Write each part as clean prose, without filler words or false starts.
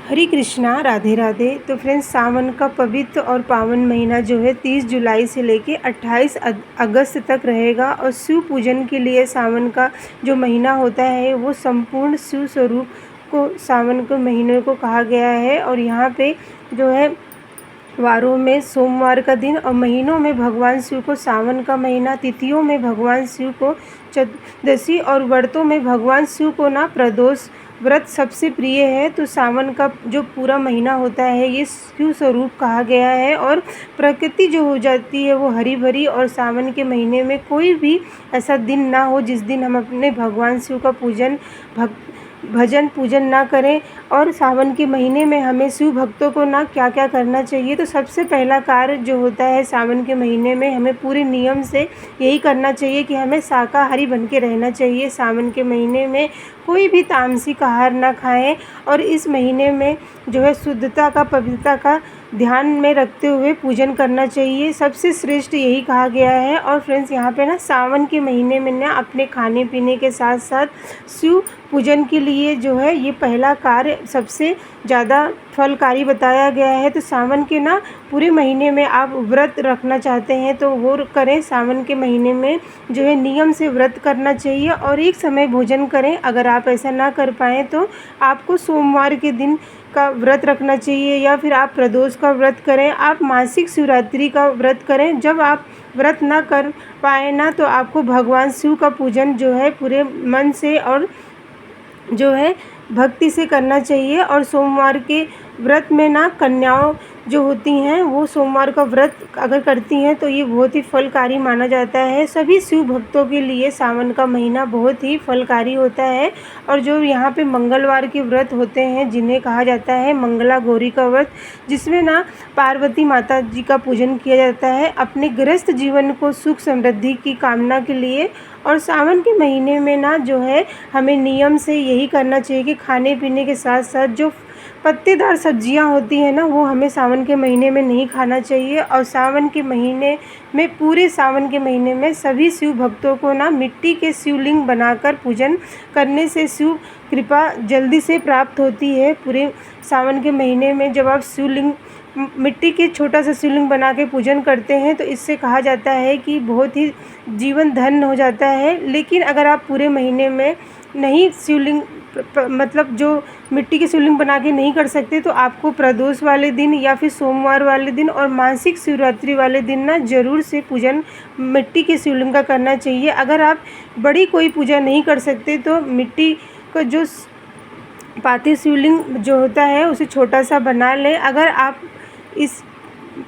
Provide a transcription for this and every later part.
हरे कृष्णा, राधे राधे। तो फ्रेंड्स, सावन का पवित्र और पावन महीना जो है 30 जुलाई से लेके 28 अगस्त तक रहेगा। और शिव पूजन के लिए सावन का जो महीना होता है वो संपूर्ण शिव स्वरूप को सावन के महीने को कहा गया है। और यहाँ पे जो है वारों में सोमवार का दिन और महीनों में भगवान शिव को सावन का महीना, तिथियों में भगवान शिव को चतुर्दशी और व्रतों में भगवान शिव को ना प्रदोष व्रत सबसे प्रिय है। तो सावन का जो पूरा महीना होता है ये शिव स्वरूप कहा गया है। और प्रकृति जो हो जाती है वो हरी भरी। और सावन के महीने में कोई भी ऐसा दिन ना हो जिस दिन हम अपने भगवान शिव का भजन पूजन ना करें। और सावन के महीने में हमें शिव भक्तों को ना क्या क्या करना चाहिए। तो सबसे पहला कार्य जो होता है सावन के महीने में हमें पूरे नियम से यही करना चाहिए कि हमें शाकाहारी बन के रहना चाहिए। सावन के महीने में कोई भी तामसिक आहार ना खाएं। और इस महीने में जो है शुद्धता का, पवित्रता का ध्यान में रखते हुए पूजन करना चाहिए। सबसे श्रेष्ठ यही कहा गया है। और फ्रेंड्स, यहाँ पे ना सावन के महीने में ना अपने खाने पीने के साथ साथ शिव पूजन के लिए जो है ये पहला कार्य सबसे ज़्यादा फलकारी बताया गया है। तो सावन के ना पूरे महीने में आप व्रत रखना चाहते हैं तो वो करें। सावन के महीने में जो है नियम से व्रत करना चाहिए और एक समय भोजन करें। अगर आप ऐसा ना कर पाएँ तो आपको सोमवार के दिन का व्रत रखना चाहिए या फिर आप प्रदोष का व्रत करें। आप मासिक शिवरात्रि का व्रत करें। जब आप व्रत ना कर पाए ना तो आपको भगवान शिव का पूजन जो है पूरे मन से और जो है भक्ति से करना चाहिए। और सोमवार के व्रत में ना कन्याओं जो होती हैं वो सोमवार का व्रत अगर करती हैं तो ये बहुत ही फलकारी माना जाता है। सभी शिव भक्तों के लिए सावन का महीना बहुत ही फलकारी होता है। और जो यहाँ पे मंगलवार के व्रत होते हैं जिन्हें कहा जाता है मंगला गौरी का व्रत, जिसमें ना पार्वती माता जी का पूजन किया जाता है अपने गृहस्थ जीवन को सुख समृद्धि की कामना के लिए। और सावन के महीने में ना जो है हमें नियम से यही करना चाहिए कि खाने पीने के साथ साथ जो पत्तेदार सब्जियां होती हैं ना वो हमें सावन के महीने में नहीं खाना चाहिए। और सावन के महीने में पूरे सावन के महीने में सभी शिव भक्तों को ना मिट्टी के शिवलिंग बनाकर पूजन करने से शिव कृपा जल्दी से प्राप्त होती है। पूरे सावन के महीने में जब आप शिवलिंग मिट्टी के छोटा सा शिवलिंग बना के पूजन करते हैं तो इससे कहा जाता है कि बहुत ही जीवन धन्य हो जाता है। लेकिन अगर आप पूरे महीने में नहीं शिवलिंग मतलब जो मिट्टी के शिवलिंग बना के नहीं कर सकते तो आपको प्रदोष वाले दिन या फिर सोमवार वाले दिन और मासिक शिवरात्रि वाले दिन ना ज़रूर से पूजन मिट्टी के शिवलिंग का करना चाहिए। अगर आप बड़ी कोई पूजा नहीं कर सकते तो मिट्टी का जो पाती शिवलिंग जो होता है उसे छोटा सा बना लें। अगर आप इस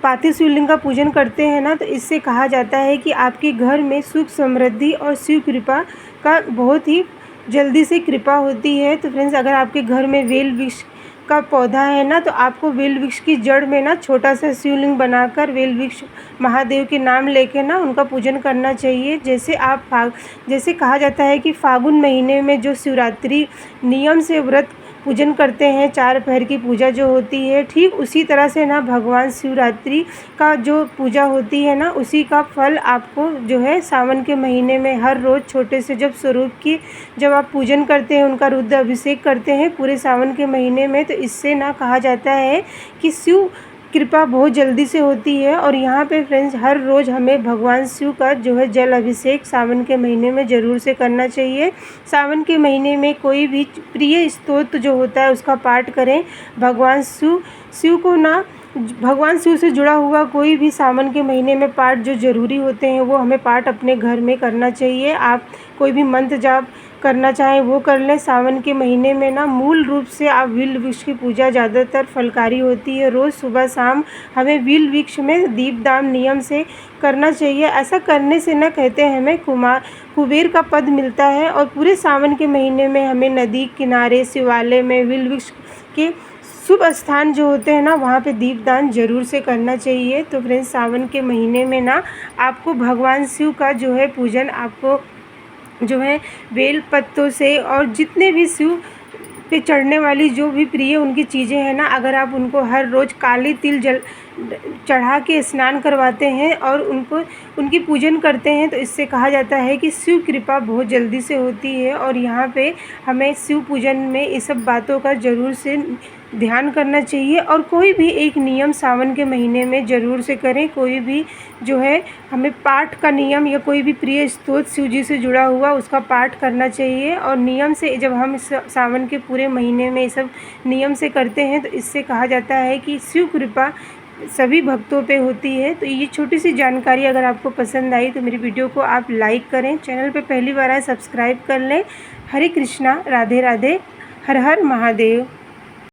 पाती शिवलिंग का पूजन करते हैं ना तो इससे कहा जाता है कि आपके घर में सुख समृद्धि और शिव कृपा का बहुत ही जल्दी से कृपा होती है। तो फ्रेंड्स, अगर आपके घर में बेल वृक्ष का पौधा है ना तो आपको बेल वृक्ष की जड़ में ना छोटा सा शिवलिंग बनाकर बेल वृक्ष महादेव के नाम लेके ना उनका पूजन करना चाहिए। जैसे कहा जाता है कि फागुन महीने में जो शिवरात्रि नियम से व्रत पूजन करते हैं, 4 पहर की पूजा जो होती है, ठीक उसी तरह से ना भगवान शिवरात्रि का जो पूजा होती है ना उसी का फल आपको जो है सावन के महीने में हर रोज़ छोटे से जब स्वरूप की जब आप पूजन करते हैं, उनका रुद्र अभिषेक करते हैं पूरे सावन के महीने में, तो इससे ना कहा जाता है कि शिव कृपा बहुत जल्दी से होती है। और यहाँ पे फ्रेंड्स, हर रोज़ हमें भगवान शिव का जो है जल अभिषेक सावन के महीने में ज़रूर से करना चाहिए। सावन के महीने में कोई भी प्रिय स्तोत्र जो होता है उसका पाठ करें। भगवान शिव को ना भगवान शिव से जुड़ा हुआ कोई भी सावन के महीने में पाठ जो ज़रूरी होते हैं वो हमें पाठ अपने घर में करना चाहिए। आप कोई भी मंत्र जाप करना चाहें वो कर लें। सावन के महीने में ना मूल रूप से आप विल वृक्ष की पूजा ज़्यादातर फलकारी होती है। रोज़ सुबह शाम हमें विल वृक्ष में दीपदान नियम से करना चाहिए। ऐसा करने से ना कहते हैं हमें कुबेर का पद मिलता है। और पूरे सावन के महीने में हमें नदी किनारे, शिवालय में विल वृक्ष के शुभ स्थान जो होते हैं ना वहाँ पे दीपदान ज़रूर से करना चाहिए। तो फ्रेंड्स, सावन के महीने में ना आपको भगवान शिव का जो है पूजन आपको जो है बेल पत्तों से और जितने भी शिव पे चढ़ने वाली जो भी प्रिय उनकी चीज़ें हैं ना, अगर आप उनको हर रोज़ काली तिल जल चढ़ा के स्नान करवाते हैं और उनकी पूजन करते हैं तो इससे कहा जाता है कि शिव कृपा बहुत जल्दी से होती है। और यहाँ पे हमें शिव पूजन में इस सब बातों का ज़रूर से ध्यान करना चाहिए और कोई भी एक नियम सावन के महीने में ज़रूर से करें। कोई भी जो है हमें पाठ का नियम या कोई भी प्रिय स्तोत्र शिव जी से जुड़ा हुआ उसका पाठ करना चाहिए। और नियम से जब हम सावन के पूरे महीने में ये सब नियम से करते हैं तो इससे कहा जाता है कि शिव कृपा सभी भक्तों पे होती है। तो ये छोटी सी जानकारी अगर आपको पसंद आई तो मेरी वीडियो को आप लाइक करें, चैनल पे पहली बार आए सब्सक्राइब कर लें। हरे कृष्णा, राधे राधे, हर हर महादेव।